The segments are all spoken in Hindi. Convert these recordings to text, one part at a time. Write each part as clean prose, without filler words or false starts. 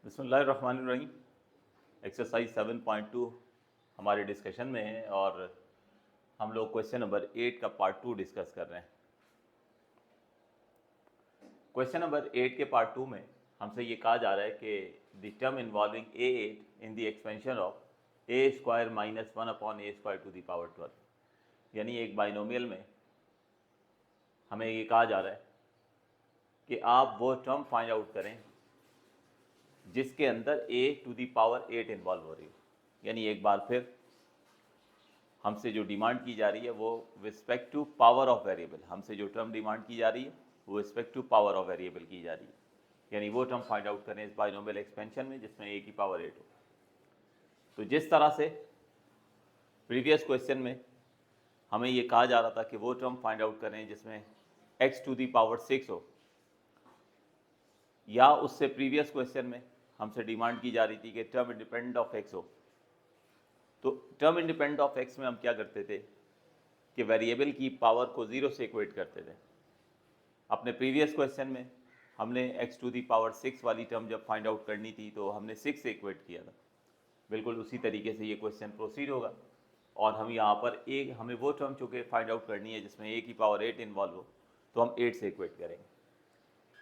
बिस्मिल्लाहिर्रहमानिर्रहीम। एक्सरसाइज 7.2 हमारे डिस्कशन में है और हम लोग क्वेश्चन नंबर 8 का पार्ट 2 डिस्कस कर रहे हैं। क्वेश्चन नंबर 8 के पार्ट 2 में हमसे ये कहा जा रहा है कि the term involving a8 in the expansion of a square minus 1 upon a square to the power 12, यानी एक बाइनोमियल में हमें ये कहा जा रहा है कि आप वो टर्म फाइंड आउट करें जिसके अंदर a to the power 8 involve हो रही हो। यानी एक बार फिर हमसे जो डिमांड की जा रही है वो respect to power of variable, हमसे जो टर्म डिमांड की जा रही है वो respect to power of variable की जा रही है। यानी वो टर्म फाइंड आउट करें इस बाइनोमियल एक्सपेंशन में जिसमें a की पावर 8 हो। तो जिस तरह से प्रीवियस क्वेश्चन में हमें ये कहा जा रहा था कि वो टर्म फाइंड आउट करें जिसमें x टू द पावर 6 हो, या उससे प्रीवियस क्वेश्चन में हमसे डिमांड की जा रही थी कि टर्म इंडिपेंडेंट ऑफ x हो। तो टर्म इंडिपेंडेंट ऑफ x में हम क्या करते थे कि वेरिएबल की पावर को 0 से इक्वेट करते थे। अपने प्रीवियस क्वेश्चन में हमने x टू दी पावर 6 वाली टर्म जब फाइंड आउट करनी थी तो हमने 6 से इक्वेट किया था। बिल्कुल उसी तरीके से ये क्वेश्चन प्रोसीड होगा और हम यहाँ पर हमें वो टर्म चूँकि फाइंड आउट करनी है जिसमें a की पावर 8 इन्वॉल्व हो, तो हम 8 से इक्वेट करेंगे।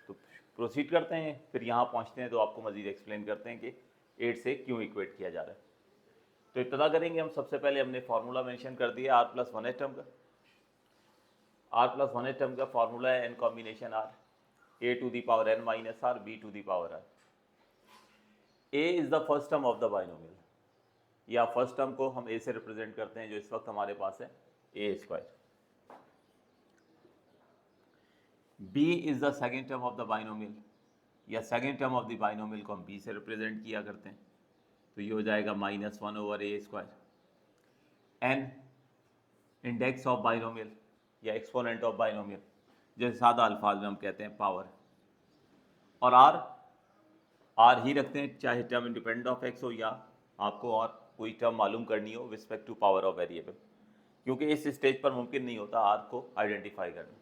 तो प्रोसीड करते हैं, फिर यहाँ पहुँचते हैं तो आपको मज़ीद एक्सप्लेन करते हैं कि 8 से क्यों इक्वेट किया जा रहा है। तो इब्तदा करेंगे हम। सबसे पहले हमने फार्मूला मेंशन कर दिया r+1h टर्म का। r+1h टर्म का फार्मूला है n combination r, a to the power n minus r, b to the power r। a is the first term of the binomial, या फर्स्ट टर्म को हम a से रिप्रेजेंट करते हैं जो इस वक्त हमारे पास है a square. b is the second term of the binomial, या second term of the binomial को हम b से रिप्रेजेंट किया करते हैं, तो ये हो जाएगा -1/a square. n index of binomial या एक्सपोनेंट ऑफ बाइनोमियल, जैसे सादा अल्फाज में हम कहते हैं पावर। और r ही रखते हैं चाहे टर्म इंडिपेंडेंट ऑफ x हो या आपको और कोई टर्म मालूम करनी हो respect to power of variable, क्योंकि इस स्टेज पर मुमकिन नहीं होता r को आइडेंटिफाई करना।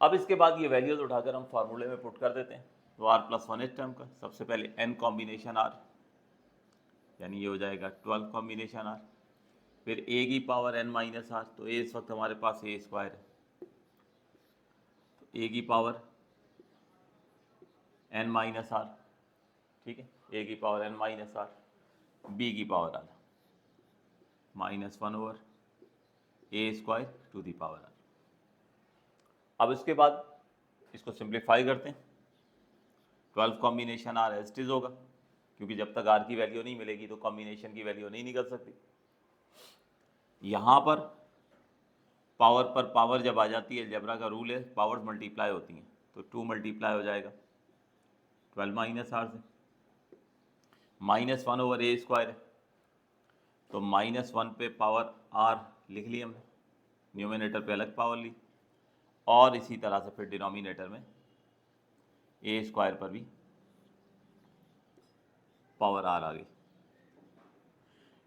अब इसके बाद ये वैल्यूज उठाकर हम फार्मूले में पुट कर देते हैं। तो r+1h टर्म का सबसे पहले n कॉम्बिनेशन r, यानी ये हो जाएगा 12 कॉम्बिनेशन r, फिर a की पावर n माइनस r, तो a इस वक्त हमारे पास a स्क्वायर है, तो a की पावर n माइनस r, ठीक है, a की power n minus r, b की power r -1/a square to the power r। अब इसके बाद इसको सिंप्लीफाई करते हैं। 12 combination r as it is होगा, क्योंकि जब तक r की वैल्यू नहीं मिलेगी तो कॉम्बिनेशन की वैल्यू नहीं निकल सकती। यहाँ पर पावर जब आ जाती है, अलजेब्रा का रूल है पावर्स मल्टीप्लाई होती हैं, तो 2 मल्टीप्लाई हो जाएगा 12 माइनस r से, -1/a स्क्वायर है, तो -1 पे पावर r लिख ली हमने, न्यूमिनेटर पे अलग पावर ली, और इसी तरह से फिर डिनोमिनेटर में a स्क्वायर पर भी पावर r आ गई।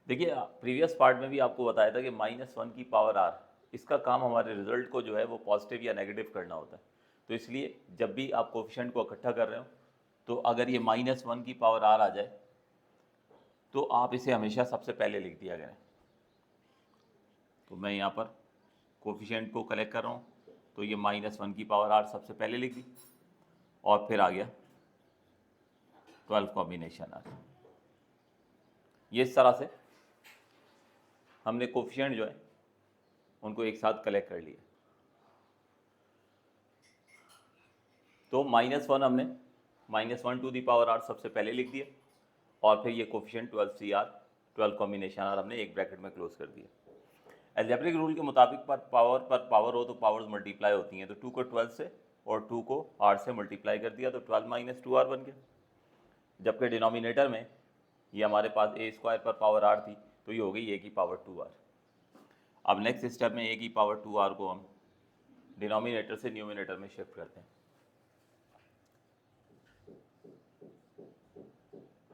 देखिए प्रीवियस पार्ट में भी आपको बताया था कि -1 की पावर r, इसका काम हमारे रिजल्ट को जो है वो पॉजिटिव या नेगेटिव करना होता है। तो इसलिए जब भी आप कोफिशिएंट को इकट्ठा कर रहे हो तो अगर ये -1 की पावर r आ जाए तो आप इसे हमेशा सबसे पहले लिख दिया करें। तो मैं यहाँ पर कोफिशिएंट को कलेक्ट कर रहा हूँ, तो ये -1 की पावर r सबसे पहले लिख दी, और फिर आ गया 12 कॉम्बिनेशन r। ये इस तरह से हमने कोफिशिएंट जो है उनको एक साथ कलेक्ट कर लिया। तो -1 हमने -1 टू दी पावर r सबसे पहले लिख दिया, और फिर ये कोफिशिएंट 12 12 कॉम्बिनेशन r हमने एक ब्रैकेट में क्लोज कर दिया। अलजेब्रिक रूल के मुताबिक पर पावर हो तो पावर्स मल्टीप्लाई होती हैं, तो 2 को 12 से और 2 को r से मल्टीप्लाई कर दिया, तो 12 - 2r बन गया। जबकि डिनोमिनेटर में ये हमारे पास a स्क्वायर पर पावर r थी, तो ये हो गई a की पावर 2r। अब नेक्स्ट स्टेप में a की पावर 2r को हम डिनोमिनेटर से न्यूमिनेटर में शिफ्ट करते हैं।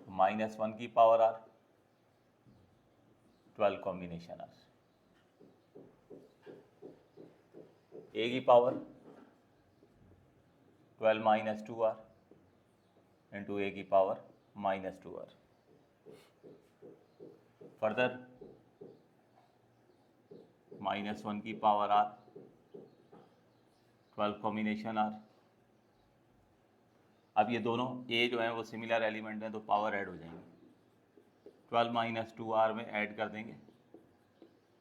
-1 की power r, 12 combination r, a की पावर 12 - 2r इंटू ए की पावर -2r। फर्दर -1 की पावर r, 12 कॉम्बिनेशन r। अब ये दोनों ए जो है वो सिमिलर एलिमेंट हैं तो पावर ऐड हो जाएंगे। 12 - 2r में ऐड कर देंगे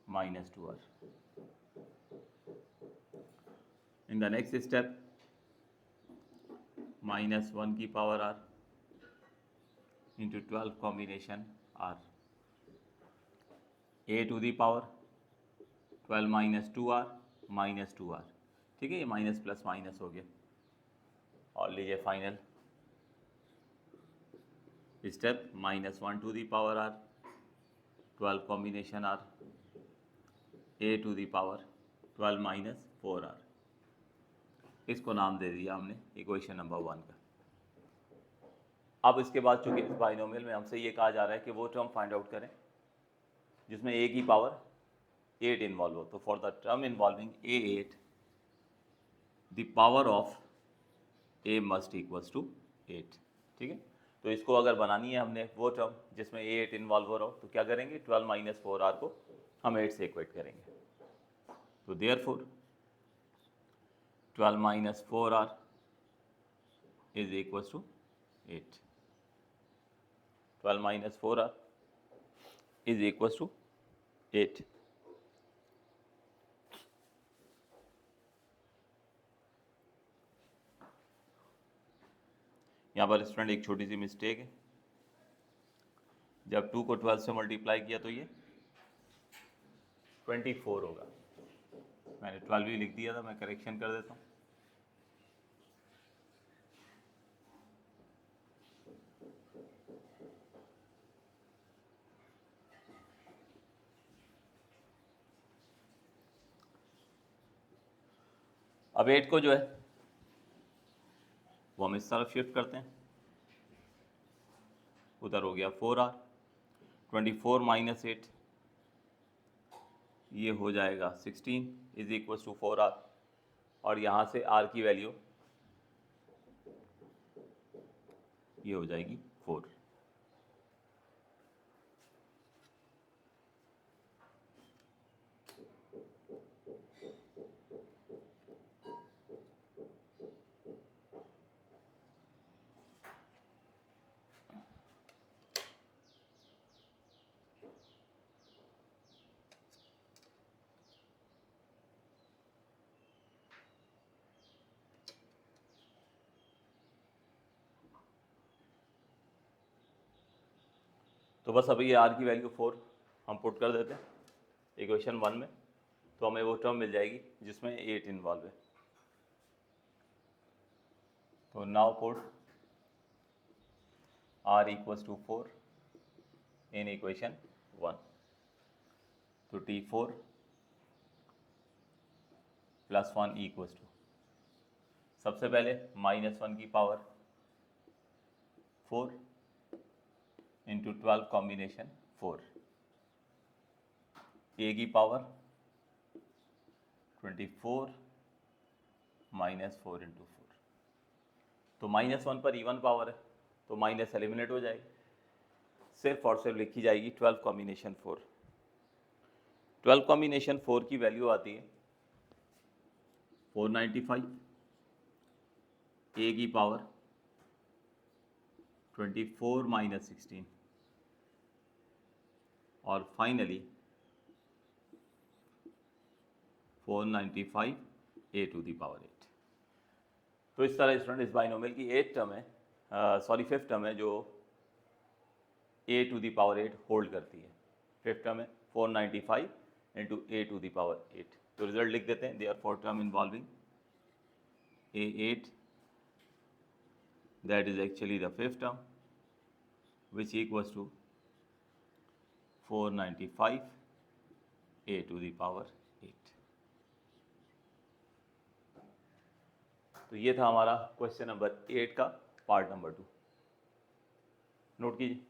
-2r। In the next step -1 की power r into 12 combination r, a to the power 12 - 2r -2r। ठीक है, ये माइनस प्लस माइनस हो गया। और लीजिए final step -1 to the power r, 12 combination r, a to the power 12 - 4r। इसको नाम दे दिया हमने इक्वेशन नंबर 1 का। अब इसके बाद चूंकि इस बाइनोमियल में हमसे ये कहा जा रहा है कि वो टर्म फाइंड आउट करें जिसमें a की पावर 8 इन्वॉल्व हो। तो for the term involving a8 the power of a must equals to 8। ठीक है, तो इसको अगर बनानी है हमने वो टर्म जिसमें a8 इन्वॉल्व हो रहा हो तो क्या करेंगे, 12 - 4r को हम 8 से इक्वेट करेंगे। तो therefore 12 - 4r is equals to 8। 12 - 4r is equals to 8। यहाँ पर स्टूडेंट एक छोटी सी मिस्टेक है, जब 2 को 12 से मल्टीप्लाई किया तो ये 24 होगा। मैंने 12 ही लिख दिया था, मैं करेक्शन कर देता हूँ। अब 8 को जो है वो हम इस तरफ शिफ्ट करते हैं, उधर हो गया 4r। 24 - 8 ये हो जाएगा 16 इज इक्वल्स टू 4r। और यहाँ से r की वैल्यू ये हो जाएगी 4। तो बस अभी ये r की वैल्यू 4 हम पुट कर देते हैं इक्वेशन 1 में, तो हमें वो टर्म मिल जाएगी जिसमें 8 इन्वॉल्व है। तो now put r equals to 4 in equation 1। तो T4 + 1 इक्वल्स टू, सबसे पहले -1 की पावर 4 इंटू 12 कॉम्बिनेशन 4, a की पावर 24 - 4 इंटू 4। तो -1 पर इवन पावर है तो माइनस एलिमिनेट हो जाएगी, सिर्फ और सिर्फ लिखी जाएगी 12 कॉम्बिनेशन 4। 12 कॉम्बिनेशन 4 की वैल्यू आती है 495, a की पावर 24 - 16 और finally 495 a to the power 8। तो इस तरह स्टूडेंट इस बाइनोमियल की 8 टर्म है, सॉरी 5th टर्म है जो a to the power 8 hold करती है। 5th टर्म है 495 into a to the power 8। तो रिजल्ट लिख देते हैं, therefore term involving a8 that is actually the 5th term which equals to 495 a to the power 8। तो ये था हमारा क्वेश्चन नंबर 8 का पार्ट नंबर 2। नोट कीजिए।